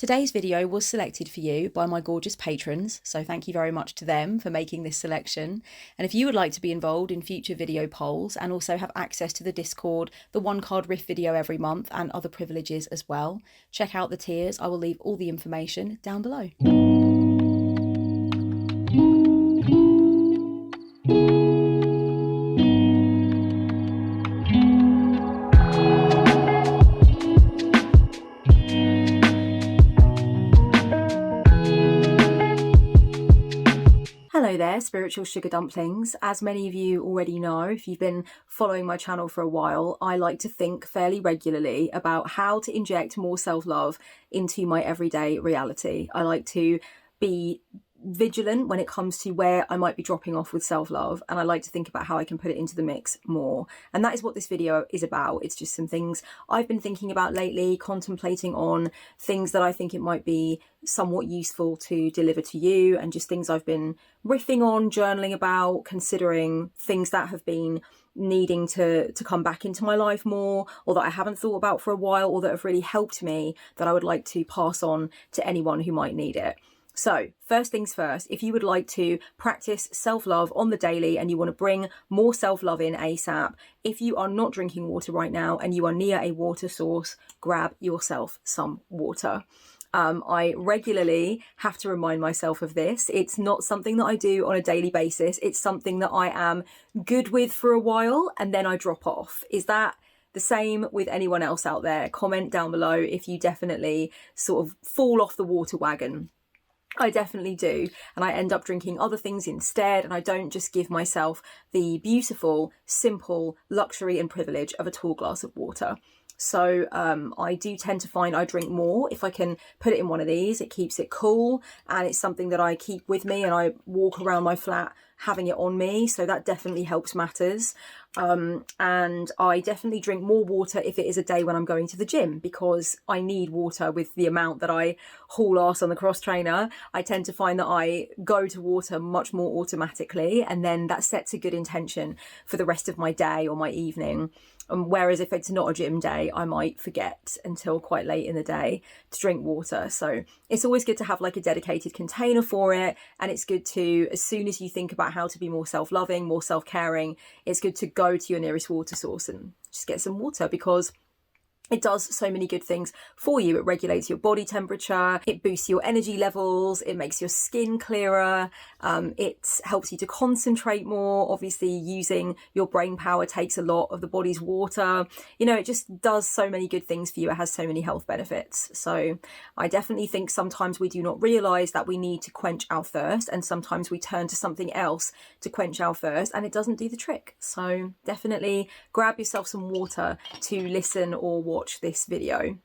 Today's video was selected for you by my gorgeous patrons, so thank you very much to them for making this selection. And if you would like to be involved in future video polls and also have access to the Discord, the one card riff video every month and other privileges as well, check out the tiers. I will leave all the information down below. Hello there, spiritual sugar dumplings. As many of you already know, if you've been following my channel for a while, I like to think fairly regularly about how to inject more self-love into my everyday reality. I like to be vigilant when it comes to where I might be dropping off with self-love, and I like to think about how I can put it into the mix more. And that is what this video is about. It's just some things I've been thinking about lately, contemplating on things that I think it might be somewhat useful to deliver to you, and just things I've been riffing on, journaling about, considering things that have been needing to come back into my life more, or that I haven't thought about for a while, or that have really helped me, that I would like to pass on to anyone who might need it. So first things first, if you would like to practice self-love on the daily and you want to bring more self-love in ASAP, if you are not drinking water right now and you are near a water source, grab yourself some water. I regularly have to remind myself of this. It's not something that I do on a daily basis. It's something that I am good with for a while and then I drop off. Is that the same with anyone else out there? Comment down below if you definitely sort of fall off the water wagon. I definitely do, and I end up drinking other things instead, and I don't just give myself the beautiful, simple luxury and privilege of a tall glass of water. So I do tend to find I drink more if I can put it in one of these. It keeps it cool, and it's something that I keep with me, and I walk around my flat having it on me, so that definitely helps matters. And I definitely drink more water if it is a day when I'm going to the gym, because I need water with the amount that I haul ass on the cross trainer. I tend to find that I go to water much more automatically, and then that sets a good intention for the rest of my day or my evening. Whereas if it's not a gym day, I might forget until quite late in the day to drink water. So it's always good to have like a dedicated container for it. And it's good to, as soon as you think about how to be more self-loving, more self-caring, it's good to go to your nearest water source and just get some water, because it does so many good things for you. It regulates your body temperature, it boosts your energy levels, it makes your skin clearer, it helps you to concentrate more. Obviously, using your brain power takes a lot of the body's water. You know, it just does so many good things for you. It has so many health benefits. So I definitely think sometimes we do not realise that we need to quench our thirst, and sometimes we turn to something else to quench our thirst, and it doesn't do the trick. So definitely grab yourself some water to listen or watch this video.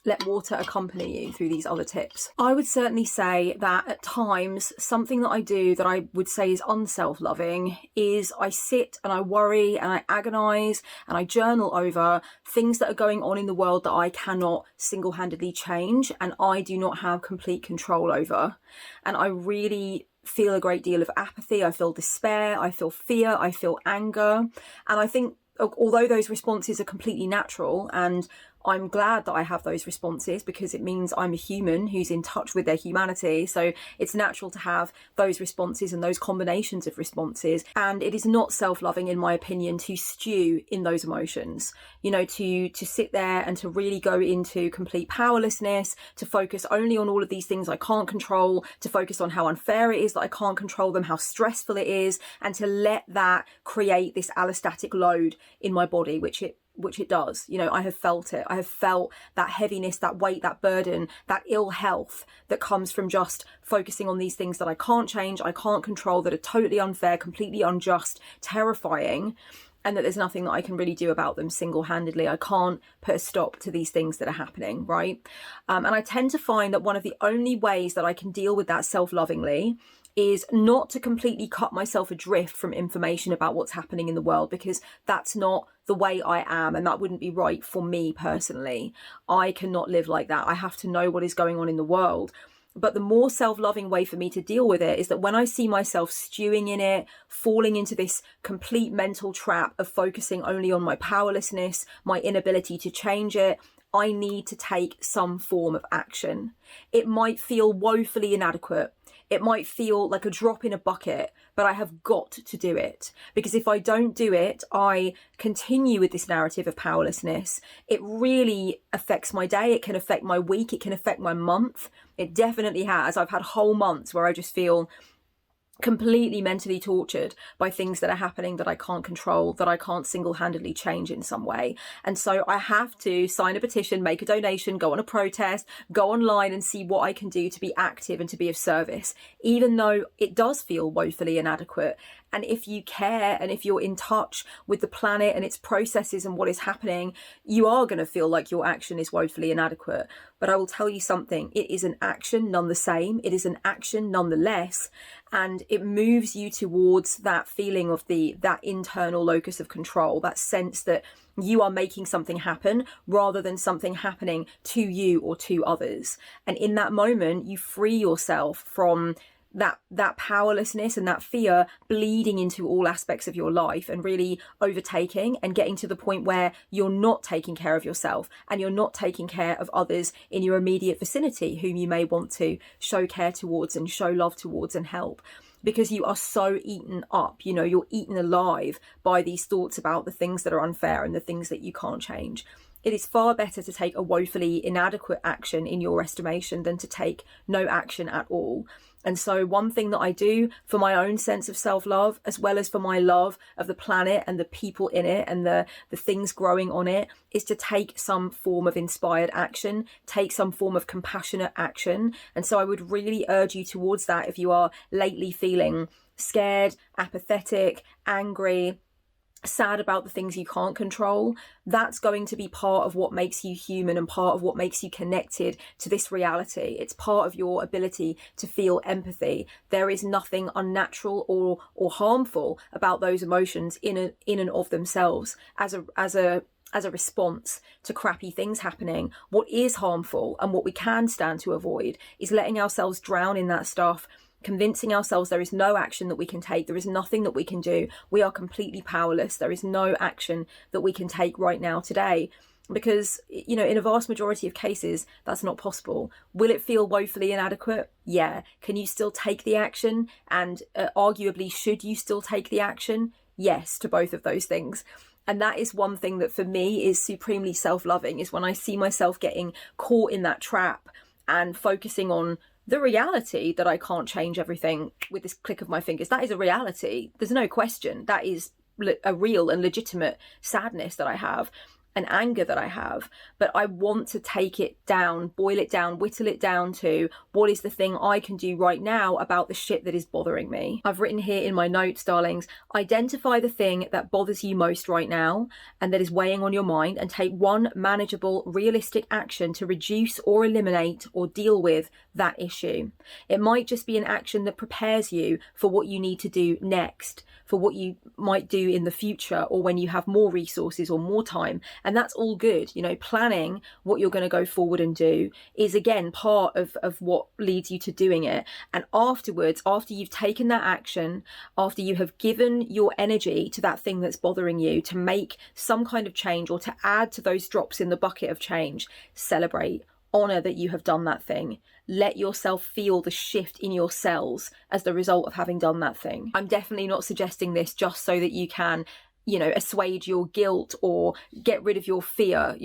Let water accompany you through these other tips. I would certainly say that at times, something that I do that I would say is unself-loving is I sit and I worry and I agonise and I journal over things that are going on in the world that I cannot single-handedly change and I do not have complete control over. And I really feel a great deal of apathy, I feel despair, I feel fear, I feel anger. And I think although those responses are completely natural, and I'm glad that I have those responses because it means I'm a human who's in touch with their humanity. So it's natural to have those responses and those combinations of responses. And it is not self-loving, in my opinion, to stew in those emotions, you know, to sit there and to really go into complete powerlessness, to focus only on all of these things I can't control, to focus on how unfair it is that I can't control them, how stressful it is, and to let that create this allostatic load in my body, which it does. You know, I have felt it. I have felt that heaviness, that weight, that burden, that ill health that comes from just focusing on these things that I can't change, I can't control, that are totally unfair, completely unjust, terrifying, and that there's nothing that I can really do about them single-handedly. I can't put a stop to these things that are happening, right? And I tend to find that one of the only ways that I can deal with that self-lovingly is not to completely cut myself adrift from information about what's happening in the world, because that's not the way I am, and that wouldn't be right for me personally. I cannot live like that. I have to know what is going on in the world. But the more self-loving way for me to deal with it is that when I see myself stewing in it, falling into this complete mental trap of focusing only on my powerlessness, my inability to change it, I need to take some form of action. It might feel woefully inadequate. It might feel like a drop in a bucket, but I have got to do it. Because if I don't do it, I continue with this narrative of powerlessness. It really affects my day. It can affect my week. It can affect my month. It definitely has. I've had whole months where I just feel completely mentally tortured by things that are happening that I can't control, that I can't single-handedly change in some way. And so I have to sign a petition, make a donation, go on a protest, go online and see what I can do to be active and to be of service, even though it does feel woefully inadequate. And if you care and if you're in touch with the planet and its processes and what is happening, you are going to feel like your action is woefully inadequate. But I will tell you something, it is an action none the same. It is an action nonetheless. And it moves you towards that feeling of that internal locus of control, that sense that you are making something happen rather than something happening to you or to others. And in that moment, you free yourself from that powerlessness and that fear bleeding into all aspects of your life and really overtaking and getting to the point where you're not taking care of yourself and you're not taking care of others in your immediate vicinity whom you may want to show care towards and show love towards and help, because you are so eaten up, you're eaten alive by these thoughts about the things that are unfair and the things that you can't change. It is far better to take a woefully inadequate action in your estimation than to take no action at all. And so one thing that I do for my own sense of self-love, as well as for my love of the planet and the people in it and the things growing on it, is to take some form of inspired action, take some form of compassionate action. And so I would really urge you towards that if you are lately feeling scared, apathetic, angry, sad about the things you can't control. That's going to be part of what makes you human and part of what makes you connected to this reality. It's part of your ability to feel empathy. There is nothing unnatural or harmful about those emotions in and of themselves as a response to crappy things happening. What is harmful and what we can stand to avoid is letting ourselves drown in that stuff, convincing ourselves there is no action that we can take, there is nothing that we can do, we are completely powerless, there is no action that we can take right now today. Because, in a vast majority of cases, that's not possible. Will it feel woefully inadequate? Yeah. Can you still take the action? And arguably, should you still take the action? Yes, to both of those things. And that is one thing that for me is supremely self-loving, is when I see myself getting caught in that trap and focusing on the reality that I can't change everything with this click of my fingers. That is a reality. There's no question. That is a real and legitimate sadness that I have, and anger that I have. But I want to take it down, boil it down, whittle it down to what is the thing I can do right now about the shit that is bothering me. I've written here in my notes, darlings, identify the thing that bothers you most right now and that is weighing on your mind, and take one manageable, realistic action to reduce or eliminate or deal with that issue. It might just be an action that prepares you for what you need to do next, for what you might do in the future, or when you have more resources or more time. And that's all good. Planning what you're going to go forward and do is, again, part of what leads you to doing it. And afterwards, after you've taken that action, after you have given your energy to that thing that's bothering you to make some kind of change or to add to those drops in the bucket of change, celebrate. Honor that you have done that thing. Let yourself feel the shift in your cells as the result of having done that thing. I'm definitely not suggesting this just so that you can, assuage your guilt or get rid of your fear,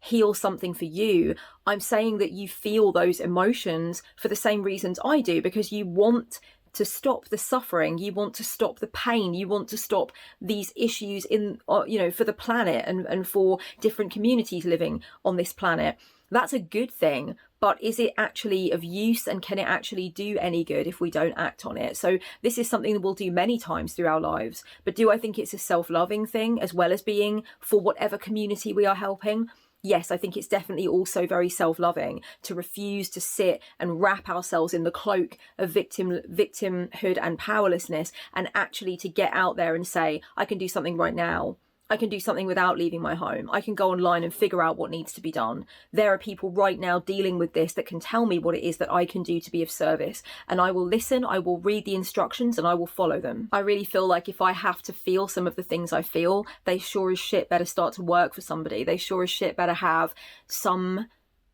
heal something for you. I'm saying that you feel those emotions for the same reasons I do, because you want to stop the suffering, you want to stop the pain, you want to stop these issues for the planet and for different communities living on this planet. That's a good thing, but is it actually of use, and can it actually do any good if we don't act on it? So this is something that we'll do many times through our lives. But do I think it's a self-loving thing as well as being for whatever community we are helping? Yes, I think it's definitely also very self-loving to refuse to sit and wrap ourselves in the cloak of victimhood and powerlessness, and actually to get out there and say, I can do something right now. I can do something without leaving my home. I can go online and figure out what needs to be done. There are people right now dealing with this that can tell me what it is that I can do to be of service. And I will listen, I will read the instructions, and I will follow them. I really feel like if I have to feel some of the things I feel, they sure as shit better start to work for somebody. They sure as shit better have some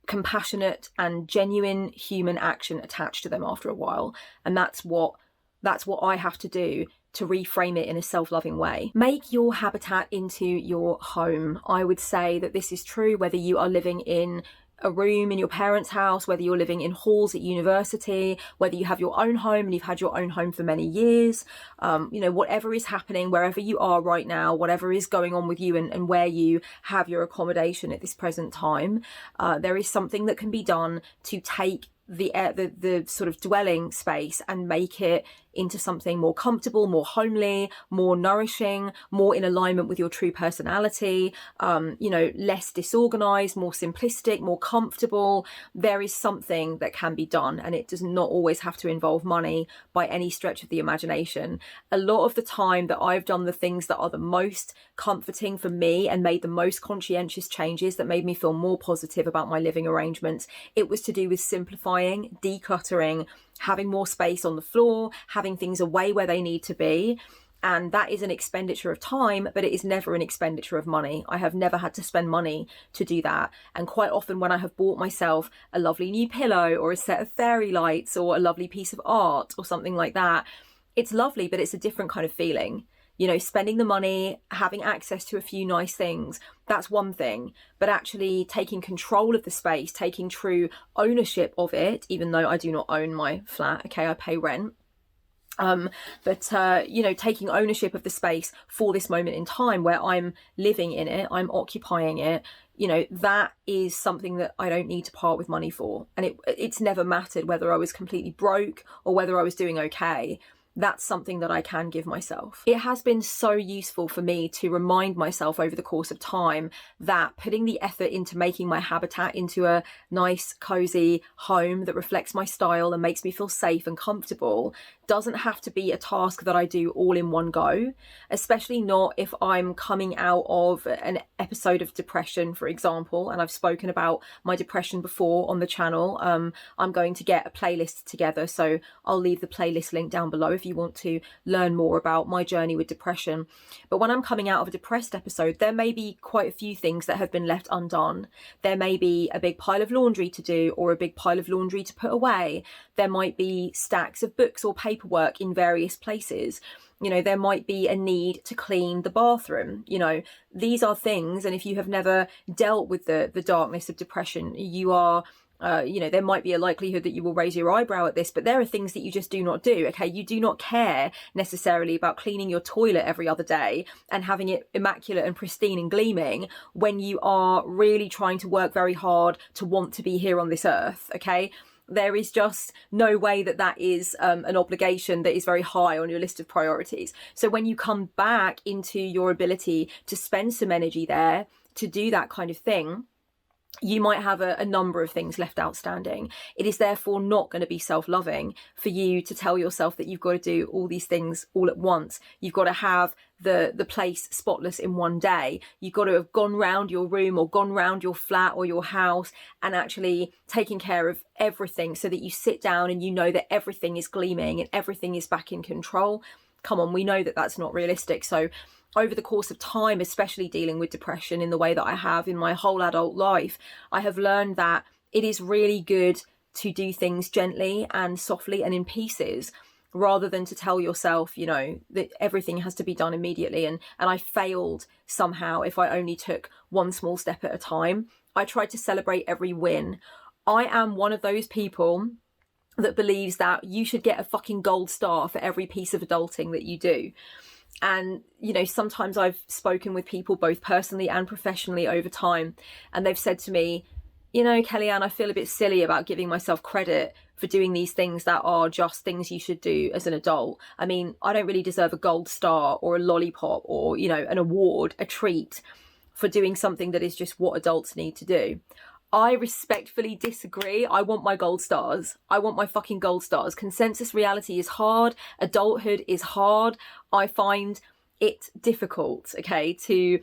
compassionate and genuine human action attached to them after a while. And that's what I have to do to reframe it in a self-loving way. Make your habitat into your home. I would say that this is true whether you are living in a room in your parents' house, whether you're living in halls at university, whether you have your own home and you've had your own home for many years, whatever is happening, wherever you are right now, whatever is going on with you and where you have your accommodation at this present time, there is something that can be done to take the sort of dwelling space and make it into something more comfortable, more homely, more nourishing, more in alignment with your true personality, less disorganized, more simplistic, more comfortable. There is something that can be done, and it does not always have to involve money by any stretch of the imagination. A lot of the time that I've done the things that are the most comforting for me and made the most conscientious changes that made me feel more positive about my living arrangements, it was to do with simplifying, decluttering, having more space on the floor, having things away where they need to be. And that is an expenditure of time, but it is never an expenditure of money. I have never had to spend money to do that. And quite often when I have bought myself a lovely new pillow or a set of fairy lights or a lovely piece of art or something like that, it's lovely, but it's a different kind of feeling. Spending the money, having access to a few nice things, that's one thing. But actually taking control of the space, taking true ownership of it, even though I do not own my flat, okay, I pay rent. Taking ownership of the space for this moment in time where I'm living in it, I'm occupying it, that is something that I don't need to part with money for. And it's never mattered whether I was completely broke or whether I was doing okay. That's something that I can give myself. It has been so useful for me to remind myself over the course of time that putting the effort into making my habitat into a nice, cozy home that reflects my style and makes me feel safe and comfortable doesn't have to be a task that I do all in one go, especially not if I'm coming out of an episode of depression, for example, and I've spoken about my depression before on the channel. I'm going to get a playlist together, so I'll leave the playlist link down below if you want to learn more about my journey with depression. But when I'm coming out of a depressed episode, there may be quite a few things that have been left undone. There may be a big pile of laundry to do or a big pile of laundry to put away. There might be stacks of books or paperwork in various places. There might be a need to clean the bathroom. These are things, and if you have never dealt with the darkness of depression, you are there might be a likelihood that you will raise your eyebrow at this, but there are things that you just do not do, okay? You do not care necessarily about cleaning your toilet every other day and having it immaculate and pristine and gleaming when you are really trying to work very hard to want to be here on this earth, okay? There is just no way that is an obligation that is very high on your list of priorities. So when you come back into your ability to spend some energy there to do that kind of thing, you might have a number of things left outstanding. It is therefore not going to be self-loving for you to tell yourself that you've got to do all these things all at once. You've got to have the place spotless in one day. You've got to have gone round your room or gone round your flat or your house and actually taken care of everything so that you sit down and you know that everything is gleaming and everything is back in control. Come on, we know that that's not realistic. So over the course of time, especially dealing with depression in the way that I have in my whole adult life, I have learned that it is really good to do things gently and softly and in pieces, rather than to tell yourself, that everything has to be done immediately. And I failed somehow if I only took one small step at a time. I tried to celebrate every win. I am one of those people that believes that you should get a fucking gold star for every piece of adulting that you do. And, sometimes I've spoken with people both personally and professionally over time, and they've said to me, Kellyanne, I feel a bit silly about giving myself credit for doing these things that are just things you should do as an adult. I mean, I don't really deserve a gold star or a lollipop or, an award, a treat for doing something that is just what adults need to do. I respectfully disagree. I want my gold stars. I want my fucking gold stars. Consensus reality is hard. Adulthood is hard. I find it difficult, okay, to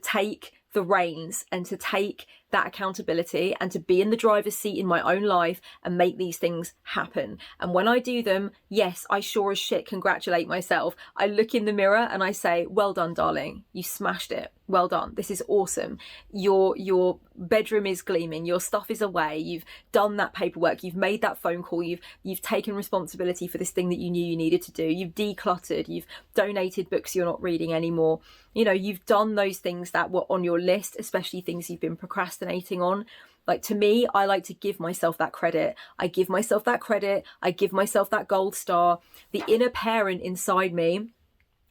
take the reins and to take that accountability and to be in the driver's seat in my own life and make these things happen. And when I do them, yes, I sure as shit congratulate myself. I look in the mirror and I say, well done, darling. You smashed it. Well done. This is awesome. Your bedroom is gleaming. Your stuff is away. You've done that paperwork. You've made that phone call. You've taken responsibility for this thing that you knew you needed to do. You've decluttered. You've donated books you're not reading anymore. You know, you've done those things that were on your list, especially things you've been procrastinating on. Like, to me, I like to give myself that credit. I give myself that credit. I give myself that gold star. The inner parent inside me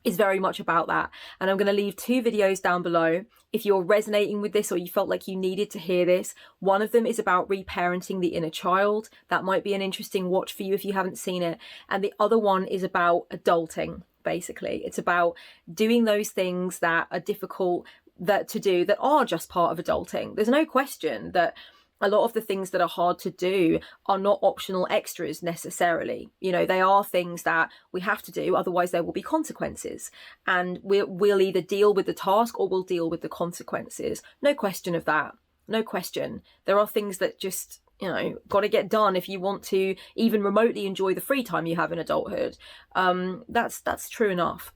is very much about that. And I'm going to leave 2 videos down below if you're resonating with this or you felt like you needed to hear this. One of them is about reparenting the inner child. That might be an interesting watch for you if you haven't seen it. And the other one is about adulting. Basically, it's about doing those things that are difficult to do, that are just part of adulting. There's no question that a lot of the things that are hard to do are not optional extras necessarily. You know, they are things that we have to do, otherwise there will be consequences. And we'll either deal with the task or we'll deal with the consequences. No question of that. No question. There are things that just, you know, got to get done if you want to even remotely enjoy the free time you have in adulthood. That's true enough.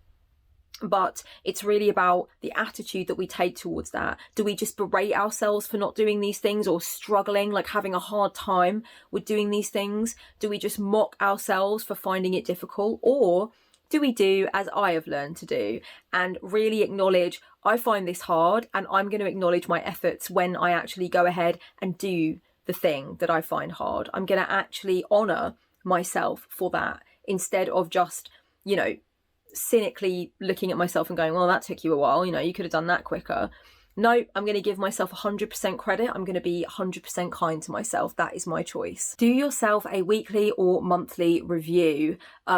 But it's really about the attitude that we take towards that. Do we just berate ourselves for not doing these things, or struggling, like having a hard time with doing these things? Do we just mock ourselves for finding it difficult? Or do we do as I have learned to do and really acknowledge, I find this hard, and I'm going to acknowledge my efforts when I actually go ahead and do the thing that I find hard. I'm going to actually honor myself for that, instead of just, you know, cynically looking at myself and going, well, that took you a while, you know, you could have done that quicker. No, I'm going to give myself 100% credit. I'm going to be 100% kind to myself. That is my choice. Do yourself a weekly or monthly review.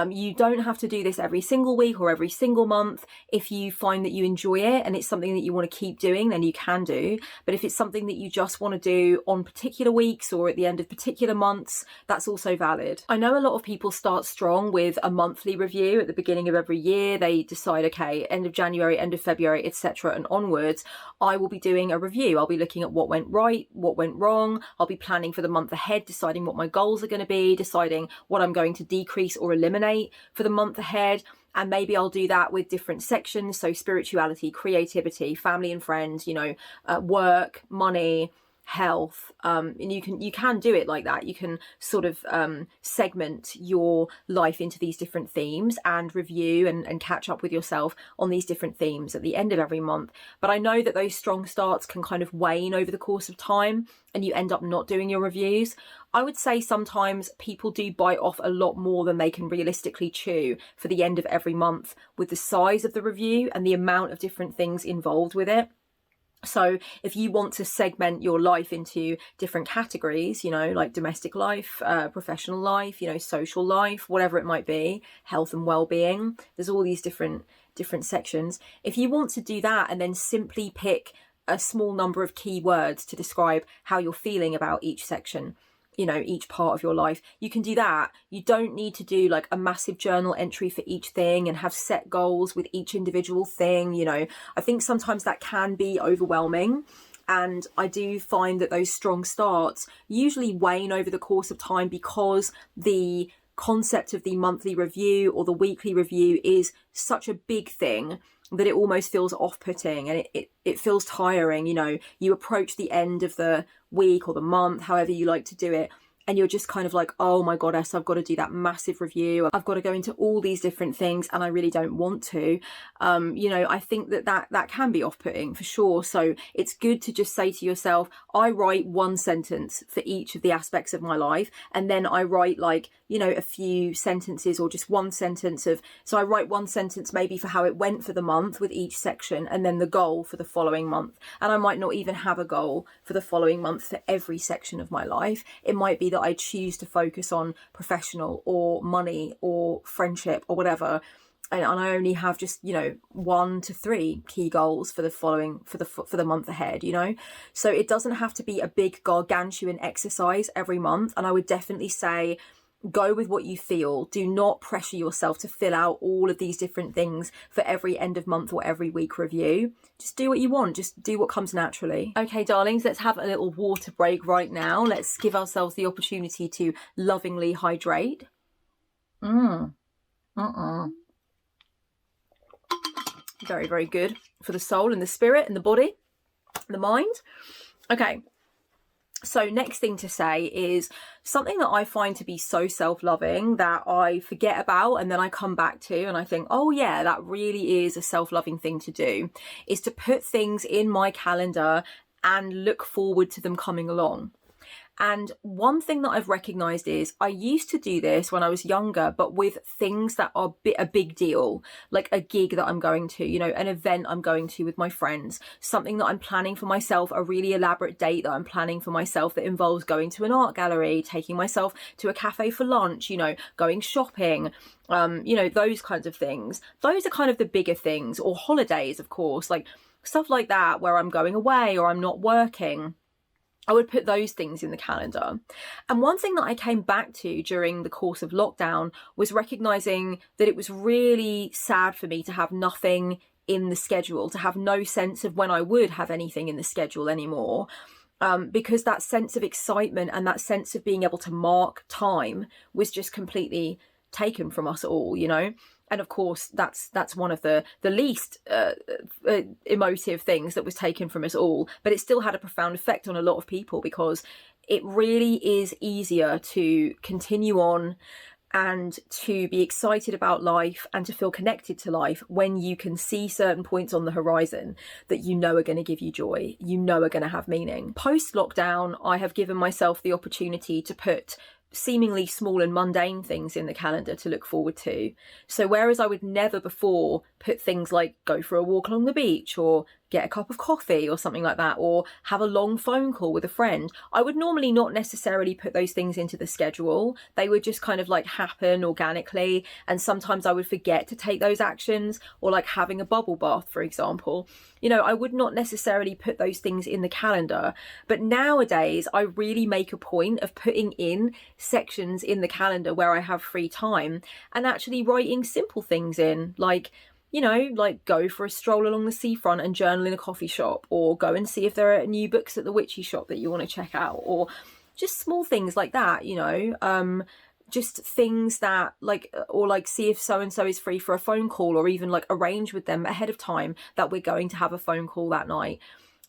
You don't have to do this every single week or every single month. If you find that you enjoy it and it's something that you want to keep doing, then you can do. But if it's something that you just want to do on particular weeks or at the end of particular months, that's also valid. I know a lot of people start strong with a monthly review at the beginning of every year. They decide, okay, end of January, end of February, etc. and onwards, I will be doing a review. I'll be looking at what went right, what went wrong. I'll be planning for the month ahead, deciding what my goals are going to be, deciding what I'm going to decrease or eliminate for the month ahead. And maybe I'll do that with different sections. So spirituality, creativity, family and friends, you know, work, money, health, and you can do it like that. You can sort of segment your life into these different themes and review and catch up with yourself on these different themes at the end of every month. But I know that those strong starts can kind of wane over the course of time and you end up not doing your reviews. I would say sometimes people do bite off a lot more than they can realistically chew for the end of every month with the size of the review and the amount of different things involved with it. So if you want to segment your life into different categories, you know, like domestic life, professional life, you know, social life, whatever it might be, health and well-being, there's all these different sections. If you want to do that and then simply pick a small number of key words to describe how you're feeling about each section, you know, each part of your life, you can do that. You don't need to do like a massive journal entry for each thing and have set goals with each individual thing. You know, I think sometimes that can be overwhelming. And I do find that those strong starts usually wane over the course of time because the concept of the monthly review or the weekly review is such a big thing that it almost feels off-putting and it feels tiring. You know, you approach the end of the week or the month, however you like to do it, and you're just kind of like, oh my goddess, I've got to do that massive review. I've got to go into all these different things and I really don't want to. You know, I think that can be off-putting for sure. So it's good to just say to yourself, I write one sentence for each of the aspects of my life. And then I write like, you know, a few sentences or just one sentence so I write one sentence maybe for how it went for the month with each section and then the goal for the following month. And I might not even have a goal for the following month for every section of my life. It might be that I choose to focus on professional or money or friendship or whatever. And I only have just, you know, 1 to 3 key goals for the following, for the month ahead, you know. So it doesn't have to be a big gargantuan exercise every month. And I would definitely say, go with what you feel. Do not pressure yourself to fill out all of these different things for every end of month or every week review. Just do what you want. Just do what comes naturally. Okay, darlings, let's have a little water break right now. Let's give ourselves the opportunity to lovingly hydrate. Very, very good for the soul and the spirit and the body, the mind. Okay. So next thing to say is something that I find to be so self-loving that I forget about and then I come back to and I think, oh yeah, that really is a self-loving thing to do, is to put things in my calendar and look forward to them coming along. And one thing that I've recognized is I used to do this when I was younger, but with things that are a big deal, like a gig that I'm going to, you know, an event I'm going to with my friends, something that I'm planning for myself, a really elaborate date that I'm planning for myself that involves going to an art gallery, taking myself to a cafe for lunch, you know, going shopping, you know, those kinds of things. Those are kind of the bigger things, or holidays, of course, like stuff like that where I'm going away or I'm not working. I would put those things in the calendar. And one thing that I came back to during the course of lockdown was recognizing that it was really sad for me to have nothing in the schedule, to have no sense of when I would have anything in the schedule anymore. Because that sense of excitement and that sense of being able to mark time was just completely taken from us all, you know? And of course, that's one of the least emotive things that was taken from us all. But it still had a profound effect on a lot of people, because it really is easier to continue on and to be excited about life and to feel connected to life when you can see certain points on the horizon that you know are going to give you joy, you know are going to have meaning. Post-lockdown, I have given myself the opportunity to put seemingly small and mundane things in the calendar to look forward to. So whereas I would never before put things like go for a walk along the beach or get a cup of coffee or something like that, or have a long phone call with a friend, I would normally not necessarily put those things into the schedule. They would just kind of like happen organically, and sometimes I would forget to take those actions, or like having a bubble bath, for example. You know, I would not necessarily put those things in the calendar, but nowadays I really make a point of putting in sections in the calendar where I have free time and actually writing simple things in, like, you know, like go for a stroll along the seafront and journal in a coffee shop, or go and see if there are new books at the witchy shop that you want to check out, or just small things like that, you know, just things that like, or like see if so-and-so is free for a phone call, or even like arrange with them ahead of time that we're going to have a phone call that night.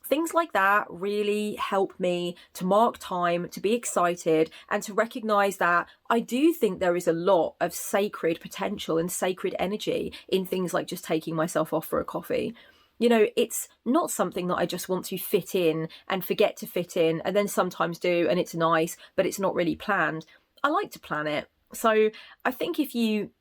Things like that really help me to mark time, to be excited, and to recognize that I do think there is a lot of sacred potential and sacred energy in things like just taking myself off for a coffee. You know, it's not something that I just want to fit in and forget to fit in and then sometimes do, and it's nice, but it's not really planned. I like to plan it. So I think if you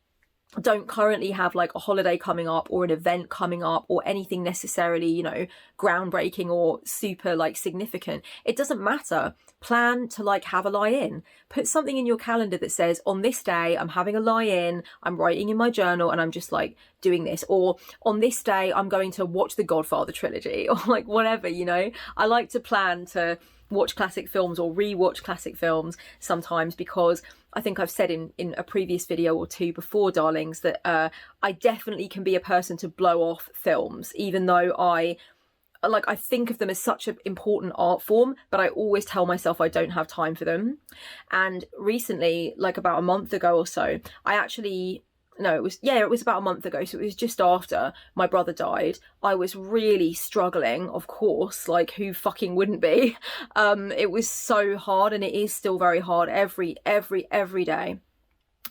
don't currently have like a holiday coming up or an event coming up or anything necessarily, you know, groundbreaking or super like significant, it doesn't matter. Plan to like have a lie-in. Put something in your calendar that says, on this day I'm having a lie-in, I'm writing in my journal and I'm just like doing this, or on this day I'm going to watch the Godfather trilogy, or like whatever, you know. I like to plan to watch classic films or re-watch classic films sometimes, because I think I've said in a previous video or two before, darlings, that I definitely can be a person to blow off films, even though I think of them as such an important art form, but I always tell myself I don't have time for them. And recently, like about a month ago or so, it was about a month ago, so it was just after my brother died. I was really struggling, of course, like who fucking wouldn't be? It was so hard, and it is still very hard every day.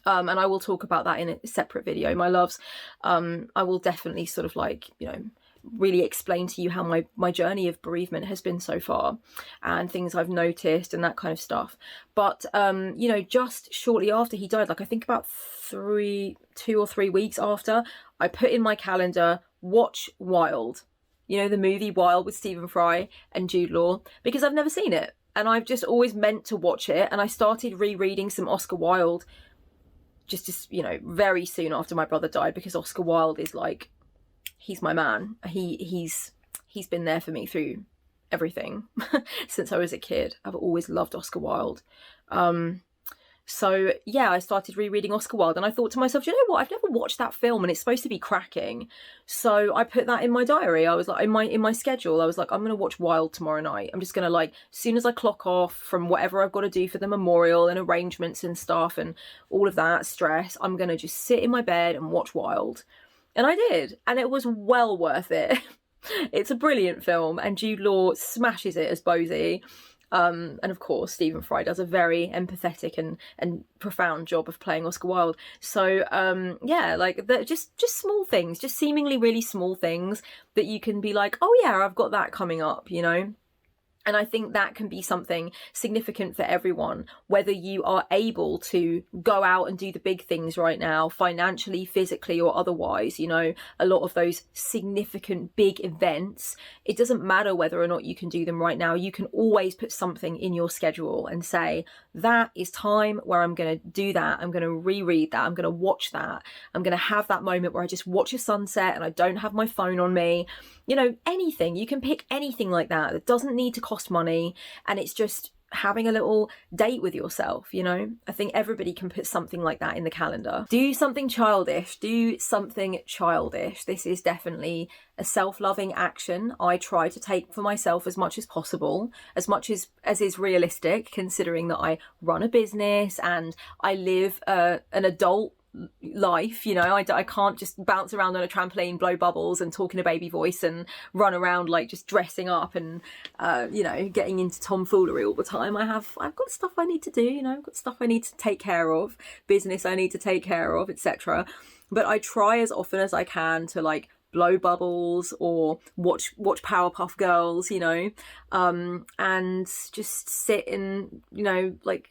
And I will talk about that in a separate video, my loves. I will definitely sort of like, you know, really explain to you how my journey of bereavement has been so far and things I've noticed and that kind of stuff. But you know, just shortly after he died, like I think about 2 or 3 weeks after, I put in my calendar, watch Wild, you know, the movie Wild with Stephen Fry and Jude Law, because I've never seen it and I've just always meant to watch it. And I started rereading some Oscar Wilde just you know, very soon after my brother died, because Oscar Wilde is like, he's my man. He's been there for me through everything since I was a kid. I've always loved Oscar Wilde. So yeah, I started rereading Oscar Wilde, and I thought to myself, you know what, I've never watched that film and it's supposed to be cracking. So I put that in my diary. I was like, in my schedule, I was like, I'm gonna watch Wilde tomorrow night. I'm just gonna, like, as soon as I clock off from whatever I've got to do for the memorial and arrangements and stuff and all of that stress, I'm gonna just sit in my bed and watch Wilde. And I did, and it was well worth it. It's a brilliant film, and Jude Law smashes it as Bosie. And of course, Stephen Fry does a very empathetic and profound job of playing Oscar Wilde. So yeah, like just small things, just seemingly really small things that you can be like, oh yeah, I've got that coming up, you know. And I think that can be something significant for everyone, whether you are able to go out and do the big things right now, financially, physically, or otherwise. You know, a lot of those significant big events, it doesn't matter whether or not you can do them right now. You can always put something in your schedule and say, that is time where I'm going to do that. I'm going to reread that. I'm going to watch that. I'm going to have that moment where I just watch a sunset and I don't have my phone on me. You know, anything. You can pick anything like that. That doesn't need to cost money, and it's just having a little date with yourself, you know. I think everybody can put something like that in the calendar. Do something childish. Do something childish. This is definitely a self-loving action I try to take for myself as much as possible, as much as is realistic, considering that I run a business and I live an adult life. You know, I can't just bounce around on a trampoline, blow bubbles and talk in a baby voice and run around like just dressing up and you know, getting into tomfoolery all the time. I've got stuff I need to do, you know, I've got stuff I need to take care of, business I need to take care of, etc. But I try as often as I can to like blow bubbles or watch Powerpuff Girls, you know, and just sit and, you know, like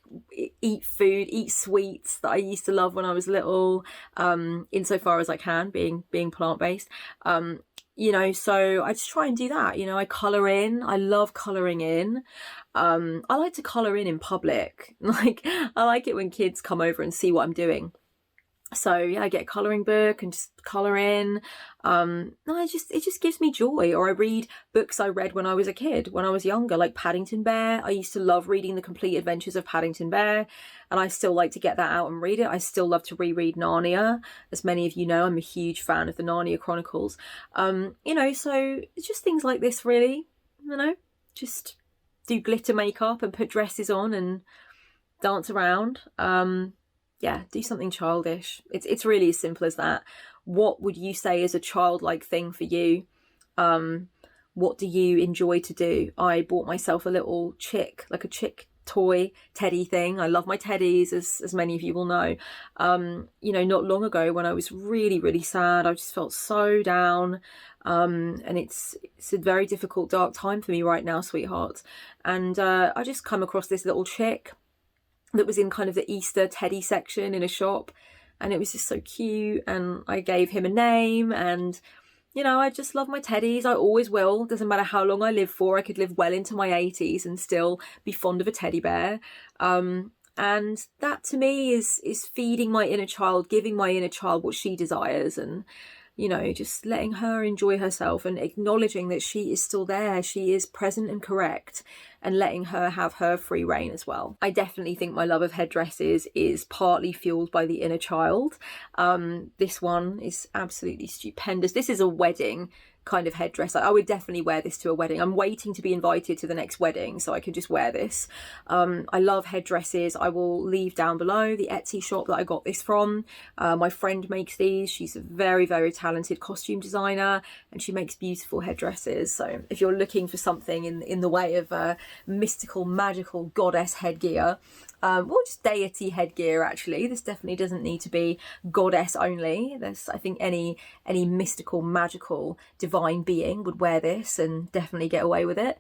eat food, eat sweets that I used to love when I was little, insofar as I can, being plant-based. You know, so I just try and do that. You know, I colour in. I love colouring in. I like to colour in public. Like, I like it when kids come over and see what I'm doing. So yeah, I get a colouring book and just colour in. It just gives me joy. Or I read books I read when I was a kid, when I was younger, like Paddington Bear. I used to love reading The Complete Adventures of Paddington Bear, and I still like to get that out and read it. I still love to reread Narnia. As many of you know, I'm a huge fan of the Narnia Chronicles. You know, so it's just things like this, really. You know, just do glitter makeup and put dresses on and dance around. Yeah, do something childish. It's really as simple as that. What would you say is a childlike thing for you? What do you enjoy to do? I bought myself a little chick, like a chick toy teddy thing. I love my teddies, as many of you will know. You know, not long ago when I was really, really sad, I just felt so down. And it's a very difficult, dark time for me right now, sweetheart. And I just come across this little chick that was in kind of the Easter teddy section in a shop, and it was just so cute, and I gave him a name, and you know, I just love my teddies. I always will. Doesn't matter how long I live for. I could live well into my 80s and still be fond of a teddy bear. And that to me is feeding my inner child, giving my inner child what she desires, and you know, just letting her enjoy herself and acknowledging that she is still there, she is present and correct, and letting her have her free reign as well. I definitely think my love of headdresses is partly fueled by the inner child. This one is absolutely stupendous. This is a wedding kind of headdress. I would definitely wear this to a wedding. I'm waiting to be invited to the next wedding so I can just wear this. I love headdresses. I will leave down below the Etsy shop that I got this from. My friend makes these. She's a very, very talented costume designer, and she makes beautiful headdresses. So if you're looking for something in the way of mystical, magical goddess headgear, or just deity headgear, actually, this definitely doesn't need to be goddess only. There's, I think, any mystical, magical, divine being would wear this and definitely get away with it.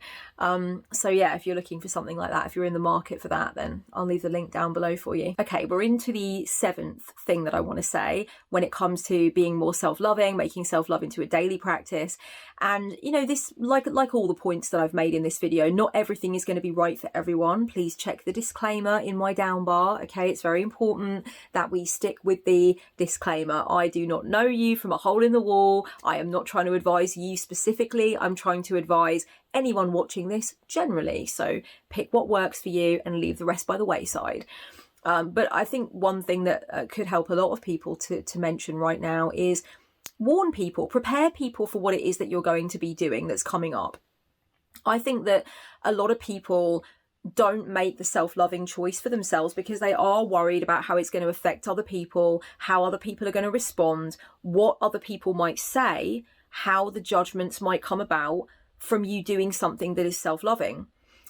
So yeah, if you're looking for something like that, if you're in the market for that, then I'll leave the link down below for you. Okay, we're into the 7th thing that I want to say when it comes to being more self-loving, making self-love into a daily practice. And you know, this, like all the points that I've made in this video, not everything is going to be right for everyone. Please check the disclaimer in my down bar. Okay, it's very important that we stick with the disclaimer. I do not know you from a hole in the wall. I am not trying to advise you specifically. I'm trying to advise anyone watching this generally. So pick what works for you and leave the rest by the wayside. But I think one thing that could help a lot of people to mention right now is warn people, prepare people for what it is that you're going to be doing that's coming up. I think that a lot of people don't make the self-loving choice for themselves because they are worried about how it's going to affect other people, how other people are going to respond, what other people might say, how the judgments might come about from you doing something that is self-loving.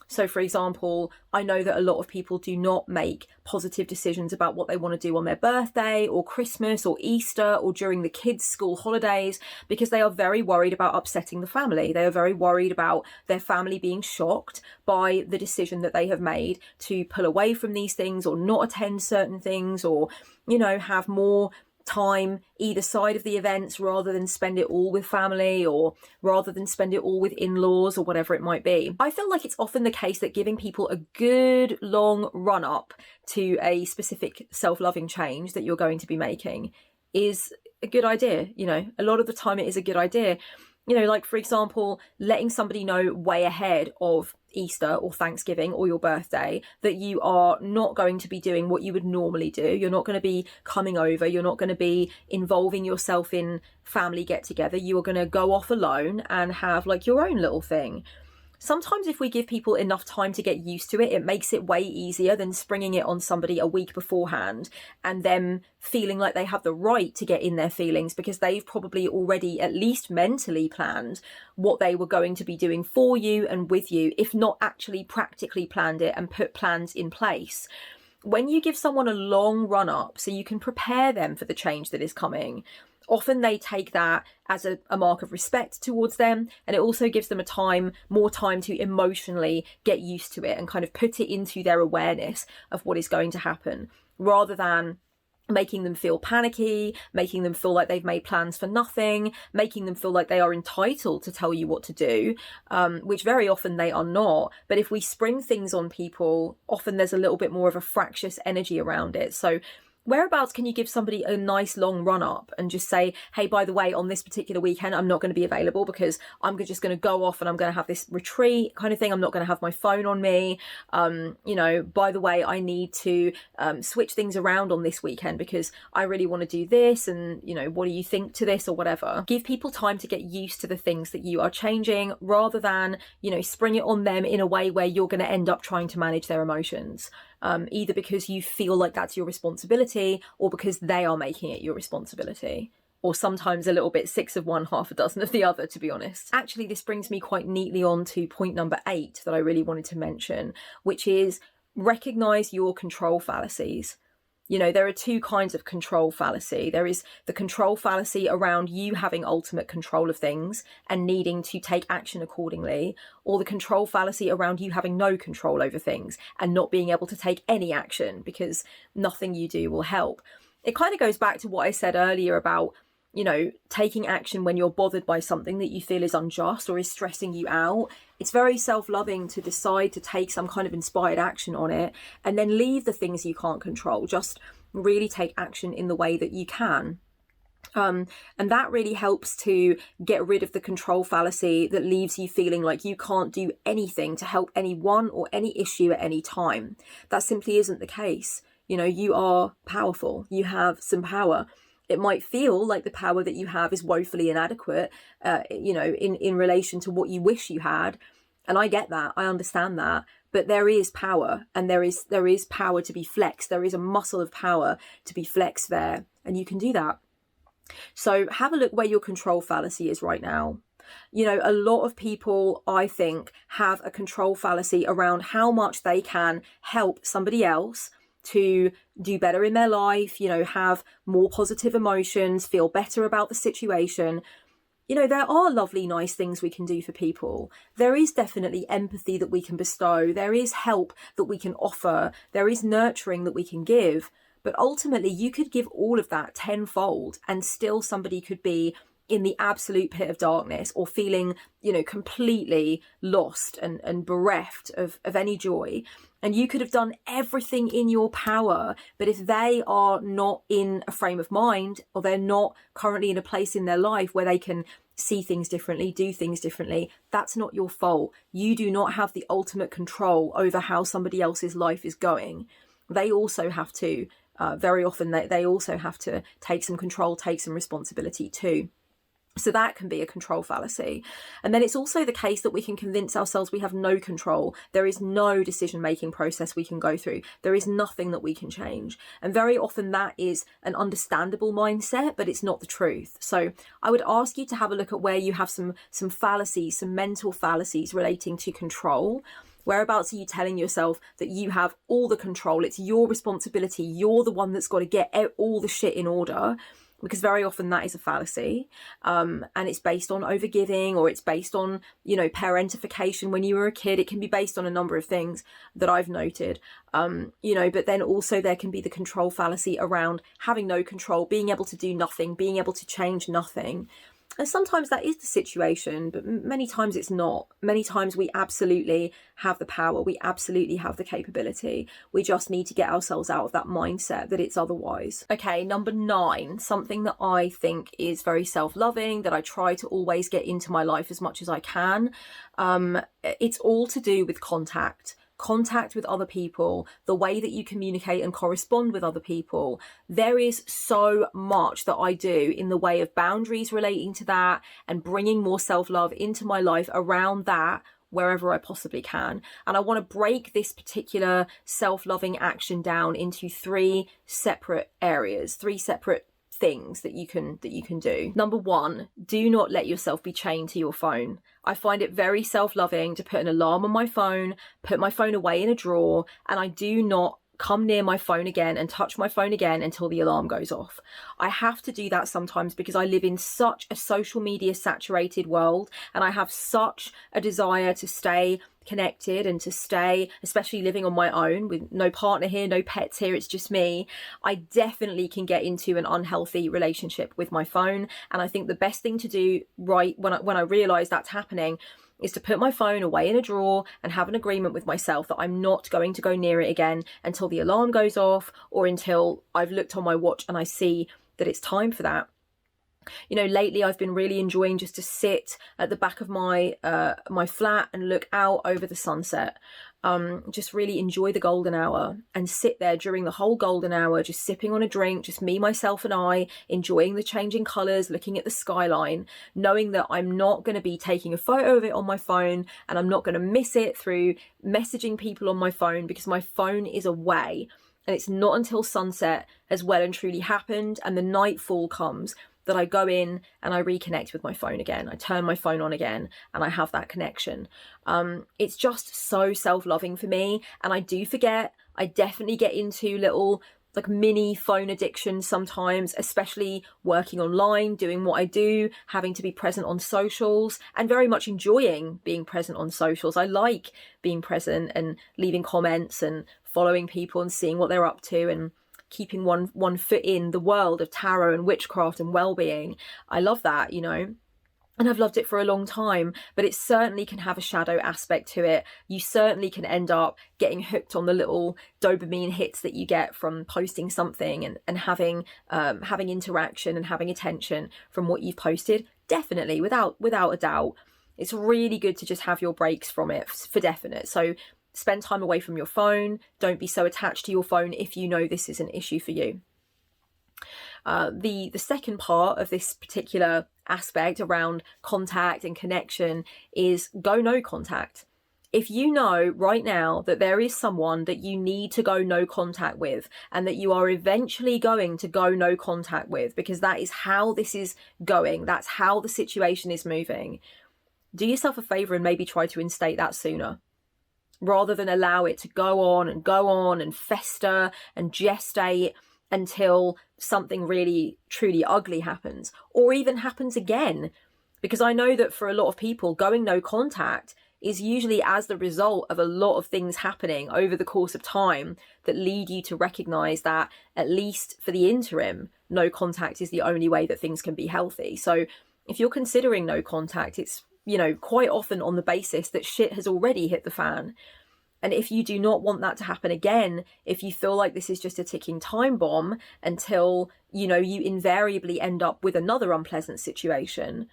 So, for example, I know that a lot of people do not make positive decisions about what they want to do on their birthday or Christmas or Easter or during the kids' school holidays because they are very worried about upsetting the family. They are very worried about their family being shocked by the decision that they have made to pull away from these things or not attend certain things or, you know, have more time either side of the events rather than spend it all with family or rather than spend it all with in-laws or whatever it might be. I feel like it's often the case that giving people a good long run up to a specific self-loving change that you're going to be making is a good idea. You know, a lot of the time it is a good idea. You know, like for example, letting somebody know way ahead of Easter or Thanksgiving or your birthday that you are not going to be doing what you would normally do. You're not going to be coming over. You're not going to be involving yourself in family get together. You are going to go off alone and have like your own little thing. Sometimes if we give people enough time to get used to it, it makes it way easier than springing it on somebody a week beforehand and them feeling like they have the right to get in their feelings because they've probably already at least mentally planned what they were going to be doing for you and with you, if not actually practically planned it and put plans in place. When you give someone a long run up so you can prepare them for the change that is coming, often they take that as a mark of respect towards them, and it also gives them more time to emotionally get used to it and kind of put it into their awareness of what is going to happen, rather than making them feel panicky, making them feel like they've made plans for nothing, making them feel like they are entitled to tell you what to do, which very often they are not. But if we spring things on people, often there's a little bit more of a fractious energy around it. So whereabouts can you give somebody a nice long run up and just say, hey, by the way, on this particular weekend, I'm not going to be available because I'm just going to go off and I'm going to have this retreat kind of thing. I'm not going to have my phone on me. You know, by the way, I need to switch things around on this weekend because I really want to do this. And, you know, what do you think to this or whatever? Give people time to get used to the things that you are changing rather than, you know, spring it on them in a way where you're going to end up trying to manage their emotions. Either because you feel like that's your responsibility or because they are making it your responsibility. Or sometimes a little bit 6 of one, half a dozen of the other, to be honest. Actually, this brings me quite neatly on to point number 8 that I really wanted to mention, which is recognize your control fallacies. You know, there are 2 kinds of control fallacy. There is the control fallacy around you having ultimate control of things and needing to take action accordingly, or the control fallacy around you having no control over things and not being able to take any action because nothing you do will help. It kind of goes back to what I said earlier about, you know, taking action when you're bothered by something that you feel is unjust or is stressing you out. It's very self-loving to decide to take some kind of inspired action on it and then leave the things you can't control. Just really take action in the way that you can. And that really helps to get rid of the control fallacy that leaves you feeling like you can't do anything to help anyone or any issue at any time. That simply isn't the case. You know, you are powerful. You have some power. It might feel like the power that you have is woefully inadequate, you know, in relation to what you wish you had. And I get that. I understand that. But there is power, and there is power to be flexed. There is a muscle of power to be flexed there, and you can do that. So have a look where your control fallacy is right now. You know, a lot of people, I think, have a control fallacy around how much they can help somebody else to do better in their life, you know, have more positive emotions, feel better about the situation. You know, there are lovely, nice things we can do for people. There is definitely empathy that we can bestow. There is help that we can offer. There is nurturing that we can give. But ultimately, you could give all of that tenfold and still somebody could be in the absolute pit of darkness or feeling, you know, completely lost and bereft of any joy. And you could have done everything in your power, but if they are not in a frame of mind or they're not currently in a place in their life where they can see things differently, do things differently, that's not your fault. You do not have the ultimate control over how somebody else's life is going. they also have to, very often they also have to take some control, take some responsibility too. So that can be a control fallacy. And then it's also the case that we can convince ourselves we have no control. There is no decision-making process we can go through. There is nothing that we can change. And very often that is an understandable mindset, but it's not the truth. So I would ask you to have a look at where you have some fallacies, some mental fallacies relating to control. Whereabouts are you telling yourself that you have all the control? It's your responsibility. You're the one that's got to get all the shit in order. Because very often that is a fallacy, and it's based on overgiving, or it's based on, parentification when you were a kid. It can be based on a number of things that I've noted, but then also there can be the control fallacy around having no control, being able to do nothing, being able to change nothing. And sometimes that is the situation, but many times it's not. Many times we absolutely have the power. We absolutely have the capability. We just need to get ourselves out of that mindset that it's otherwise. Okay, number 9, something that I think is very self-loving, that I try to always get into my life as much as I can. It's all to do with contact with other people, the way that you communicate and correspond with other people. There is so much that I do in the way of boundaries relating to that, and bringing more self-love into my life around that wherever I possibly can. And I want to break this particular self-loving action down into 3 separate areas, 3 separate things that you can do. Number 1, do not let yourself be chained to your phone. I find it very self-loving to put an alarm on my phone, put my phone away in a drawer, and I do not come near my phone again and touch my phone again until the alarm goes off. I have to do that sometimes because I live in such a social media saturated world, and I have such a desire to stay connected and to stay, especially living on my own with no partner here, no pets here, it's just me. I definitely can get into an unhealthy relationship with my phone, and I think the best thing to do right when I realize that's happening is to put my phone away in a drawer and have an agreement with myself that I'm not going to go near it again until the alarm goes off, or until I've looked on my watch and I see that it's time for that. Lately I've been really enjoying just to sit at the back of my flat and look out over the sunset. Just really enjoy the golden hour and sit there during the whole golden hour, just sipping on a drink, just me, myself and I, enjoying the changing colours, looking at the skyline, knowing that I'm not going to be taking a photo of it on my phone, and I'm not going to miss it through messaging people on my phone, because my phone is away. And it's not until sunset has well and truly happened and the nightfall comes that I go in and I reconnect with my phone again. I turn my phone on again and I have that connection. It's just so self-loving for me. And I do forget, I definitely get into little mini phone addiction sometimes, especially working online, doing what I do, having to be present on socials, and very much enjoying being present on socials. I like being present and leaving comments and following people and seeing what they're up to, and keeping one foot in the world of tarot and witchcraft and well-being. I love that, and I've loved it for a long time, but it certainly can have a shadow aspect to it. You certainly can end up getting hooked on the little dopamine hits that you get from posting something and having interaction and having attention from what you've posted. Definitely, without a doubt. It's really good to just have your breaks from it, for definite. So spend time away from your phone. Don't be so attached to your phone if you know this is an issue for you. The second part of this particular aspect around contact and connection is go no contact. If you know right now that there is someone that you need to go no contact with, and that you are eventually going to go no contact with, because that is how this is going, that's how the situation is moving, do yourself a favour and maybe try to instate that sooner, rather than allow it to go on and fester and gestate until something really truly ugly happens, or even happens again. Because I know that for a lot of people, going no contact is usually as the result of a lot of things happening over the course of time that lead you to recognize that, at least for the interim, no contact is the only way that things can be healthy. So if you're considering no contact, it's quite often on the basis that shit has already hit the fan. And if you do not want that to happen again, if you feel like this is just a ticking time bomb until, you invariably end up with another unpleasant situation,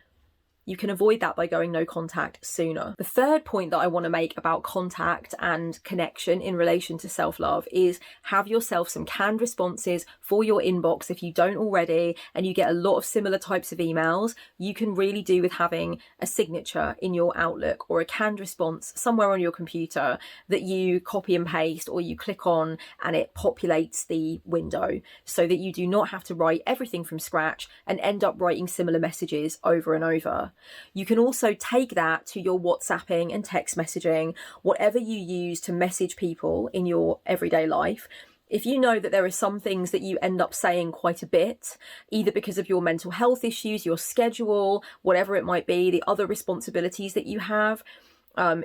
You can avoid that by going no contact sooner. The third point that I want to make about contact and connection in relation to self-love is have yourself some canned responses for your inbox if you don't already, and you get a lot of similar types of emails. You can really do with having a signature in your Outlook or a canned response somewhere on your computer that you copy and paste, or you click on and it populates the window, so that you do not have to write everything from scratch and end up writing similar messages over and over. You can also take that to your WhatsApping and text messaging, whatever you use to message people in your everyday life. If you know that there are some things that you end up saying quite a bit, either because of your mental health issues, your schedule, whatever it might be, the other responsibilities that you have,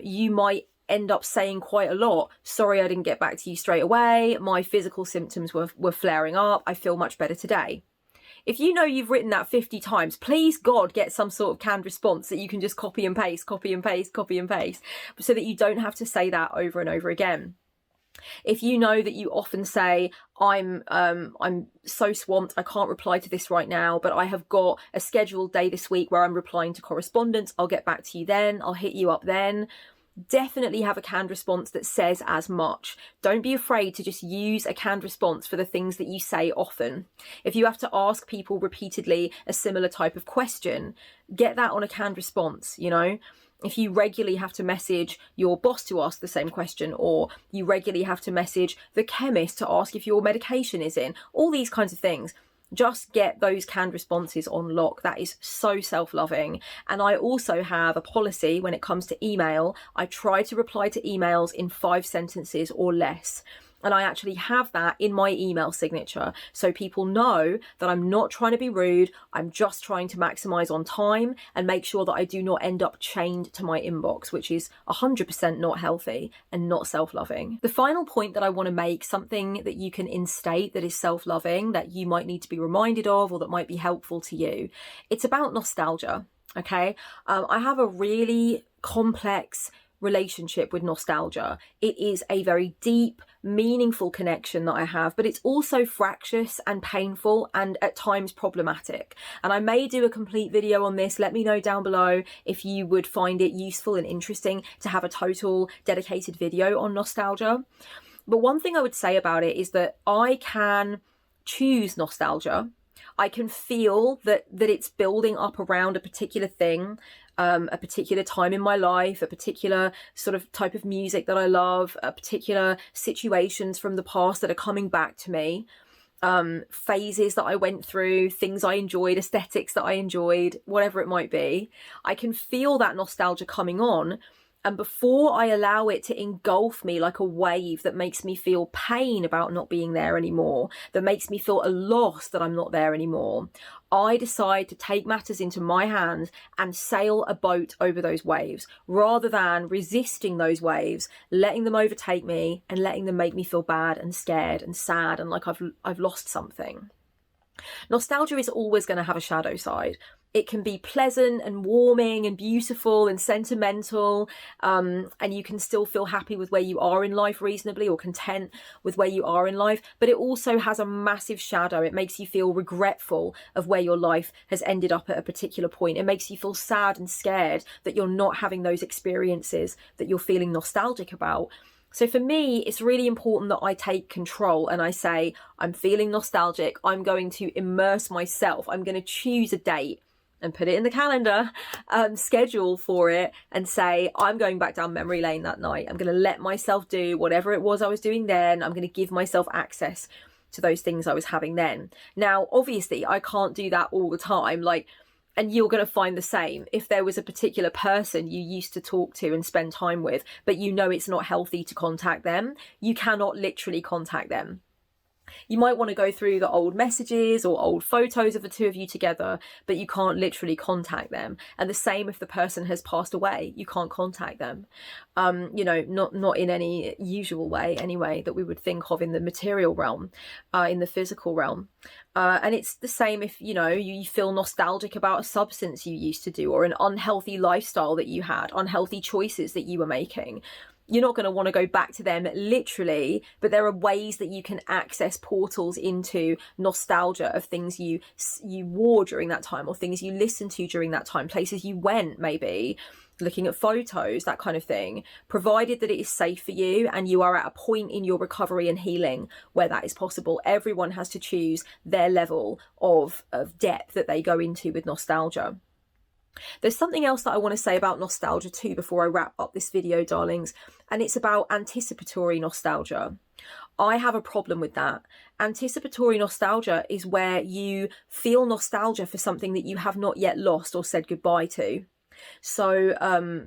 you might end up saying quite a lot. Sorry, I didn't get back to you straight away. My physical symptoms were flaring up. I feel much better today. If you know you've written that 50 times, please God, get some sort of canned response that you can just copy and paste, copy and paste, copy and paste, so that you don't have to say that over and over again. If you know that you often say, I'm so swamped, I can't reply to this right now, but I have got a scheduled day this week where I'm replying to correspondence, I'll get back to you then, I'll hit you up then. Definitely have a canned response that says as much. Don't be afraid to just use a canned response for the things that you say often. If you have to ask people repeatedly a similar type of question, get that on a canned response, you know? If you regularly have to message your boss to ask the same question, or you regularly have to message the chemist to ask if your medication is in, all these kinds of things, just get those canned responses on lock. That is so self-loving. And I also have a policy when it comes to email. I try to reply to emails in 5 sentences or less. And I actually have that in my email signature, so people know that I'm not trying to be rude. I'm just trying to maximize on time and make sure that I do not end up chained to my inbox, which is 100% not healthy and not self-loving. The final point that I want to make, something that you can instate that is self-loving, that you might need to be reminded of, or that might be helpful to you. It's about nostalgia, okay? I have a really complex relationship with nostalgia. It is a very deep, meaningful connection that I have, but it's also fractious and painful and at times problematic. And I may do a complete video on this. Let me know down below if you would find it useful and interesting to have a total dedicated video on nostalgia. But one thing I would say about it is that I can choose nostalgia. I can feel that it's building up around a particular thing, a particular time in my life, a particular sort of type of music that I love, particular situations from the past that are coming back to me, phases that I went through, things I enjoyed, aesthetics that I enjoyed, whatever it might be. I can feel that nostalgia coming on. And before I allow it to engulf me like a wave that makes me feel pain about not being there anymore, that makes me feel a loss that I'm not there anymore, I decide to take matters into my hands and sail a boat over those waves, rather than resisting those waves, letting them overtake me and letting them make me feel bad and scared and sad and like I've lost something. Nostalgia is always going to have a shadow side. It can be pleasant and warming and beautiful and sentimental, and you can still feel happy with where you are in life reasonably, or content with where you are in life, but it also has a massive shadow. It makes you feel regretful of where your life has ended up at a particular point. It makes you feel sad and scared that you're not having those experiences that you're feeling nostalgic about. So for me, it's really important that I take control and I say, I'm feeling nostalgic. I'm going to immerse myself. I'm going to choose a date and put it in the calendar, schedule for it, and say, I'm going back down memory lane that night. I'm going to let myself do whatever it was I was doing then. I'm going to give myself access to those things I was having then. Now, obviously, I can't do that all the time. And you're going to find the same. If there was a particular person you used to talk to and spend time with, but you know it's not healthy to contact them, you cannot literally contact them. You might want to go through the old messages or old photos of the two of you together, but you can't literally contact them. And the same if the person has passed away, you can't contact them. Not in any usual way anyway that we would think of in the material realm, in the physical realm. And it's the same if, you feel nostalgic about a substance you used to do, or an unhealthy lifestyle that you had, unhealthy choices that you were making. You're not going to want to go back to them literally, but there are ways that you can access portals into nostalgia of things you wore during that time, or things you listened to during that time, places you went, maybe looking at photos, that kind of thing, provided that it is safe for you and you are at a point in your recovery and healing where that is possible. Everyone has to choose their level of depth that they go into with nostalgia. There's something else that I want to say about nostalgia too before I wrap up this video, darlings, and it's about anticipatory nostalgia. I have a problem with that. Anticipatory nostalgia is where you feel nostalgia for something that you have not yet lost or said goodbye to. So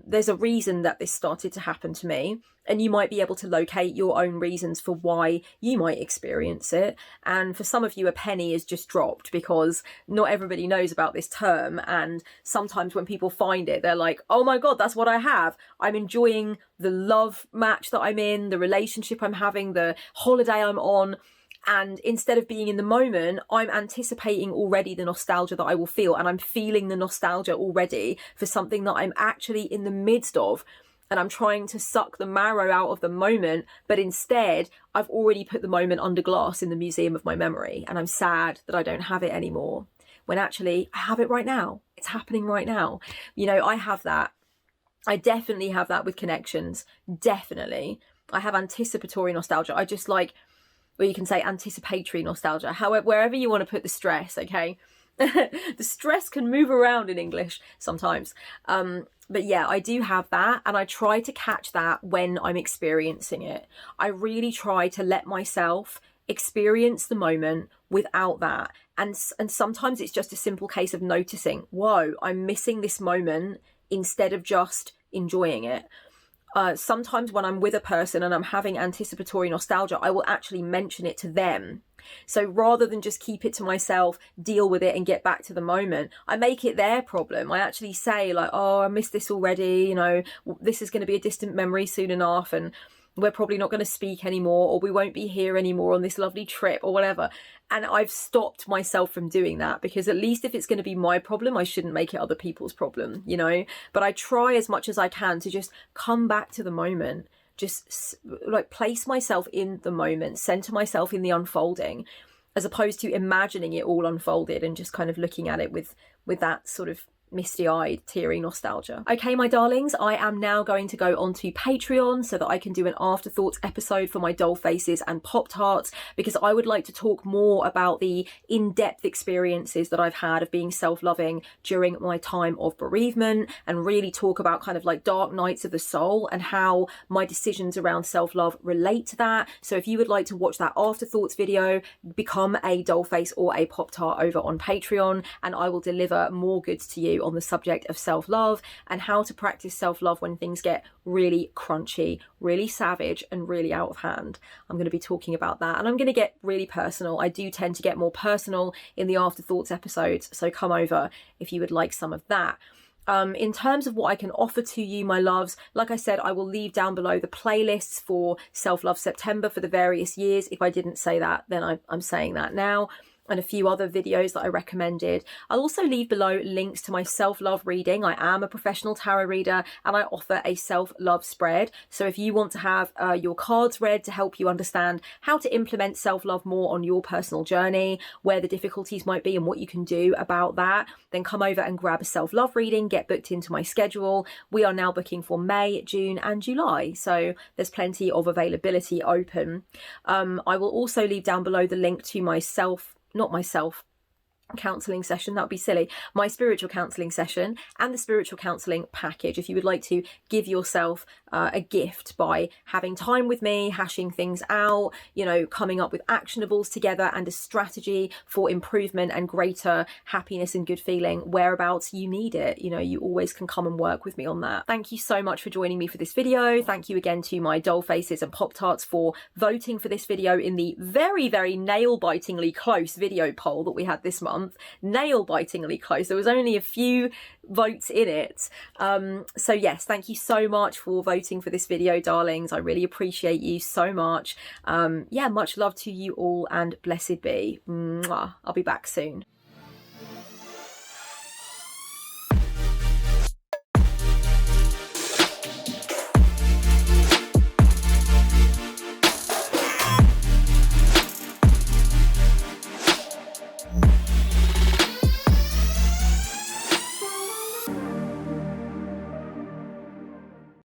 there's a reason that this started to happen to me, and you might be able to locate your own reasons for why you might experience it. And for some of you, a penny is just dropped, because not everybody knows about this term, and sometimes when people find it, they're like, oh my god, that's what I have. I'm enjoying the love match that I'm in, the relationship I'm having, the holiday I'm on. And instead of being in the moment, I'm anticipating already the nostalgia that I will feel. And I'm feeling the nostalgia already for something that I'm actually in the midst of. And I'm trying to suck the marrow out of the moment. But instead, I've already put the moment under glass in the museum of my memory. And I'm sad that I don't have it anymore. When actually, I have it right now. It's happening right now. You know, I have that. I definitely have that with connections. Definitely. I have anticipatory nostalgia. I just like... or you can say anticipatory nostalgia, however, wherever you want to put the stress, okay? The stress can move around in English sometimes. But yeah, I do have that, and I try to catch that when I'm experiencing it. I really try to let myself experience the moment without that. And sometimes it's just a simple case of noticing, whoa, I'm missing this moment, instead of just enjoying it. Sometimes when I'm with a person and I'm having anticipatory nostalgia, I will actually mention it to them. So rather than just keep it to myself, deal with it and get back to the moment, I make it their problem. I actually say like, oh, I missed this already. You know, this is going to be a distant memory soon enough, and we're probably not going to speak anymore, or we won't be here anymore on this lovely trip or whatever. And I've stopped myself from doing that, because at least if it's going to be my problem, I shouldn't make it other people's problem, you know. But I try as much as I can to just come back to the moment, just like place myself in the moment, center myself in the unfolding, as opposed to imagining it all unfolded and just kind of looking at it with that sort of misty-eyed, teary nostalgia. Okay, my darlings, I am now going to go onto Patreon so that I can do an afterthoughts episode for my doll faces and Pop-Tarts, because I would like to talk more about the in-depth experiences that I've had of being self-loving during my time of bereavement, and really talk about kind of like dark nights of the soul and how my decisions around self-love relate to that. So if you would like to watch that afterthoughts video, become a doll face or a Pop-Tart over on Patreon, and I will deliver more goods to you on the subject of self-love and how to practice self-love when things get really crunchy, really savage, and really out of hand. I'm going to be talking about that, and I'm going to get really personal. I do tend to get more personal in the afterthoughts episodes, so come over if you would like some of that. In terms of what I can offer to you, my loves, like I said, I will leave down below the playlists for Self-Love September for the various years. If I didn't say that, then I'm saying that now. And a few other videos that I recommended. I'll also leave below links to my self-love reading. I am a professional tarot reader, and I offer a self-love spread. So if you want to have your cards read to help you understand how to implement self-love more on your personal journey, where the difficulties might be and what you can do about that, then come over and grab a self-love reading, get booked into my schedule. We are now booking for May, June and July, so there's plenty of availability open. I will also leave down below the link to my counselling session, that would be silly, my spiritual counselling session and the spiritual counselling package, if you would like to give yourself a gift by having time with me, hashing things out, you know, coming up with actionables together and a strategy for improvement and greater happiness and good feeling whereabouts you need it. You know, you always can come and work with me on that. Thank you so much for joining me for this video. Thank you again to my doll faces and Pop-Tarts for voting for this video in the very, very nail-bitingly close video poll that we had this month. Nail-bitingly close. There was only a few votes in it. So yes, thank you so much for voting for this video, darlings. I really appreciate you so much. Yeah, much love to you all, and blessed be. Mwah. I'll be back soon.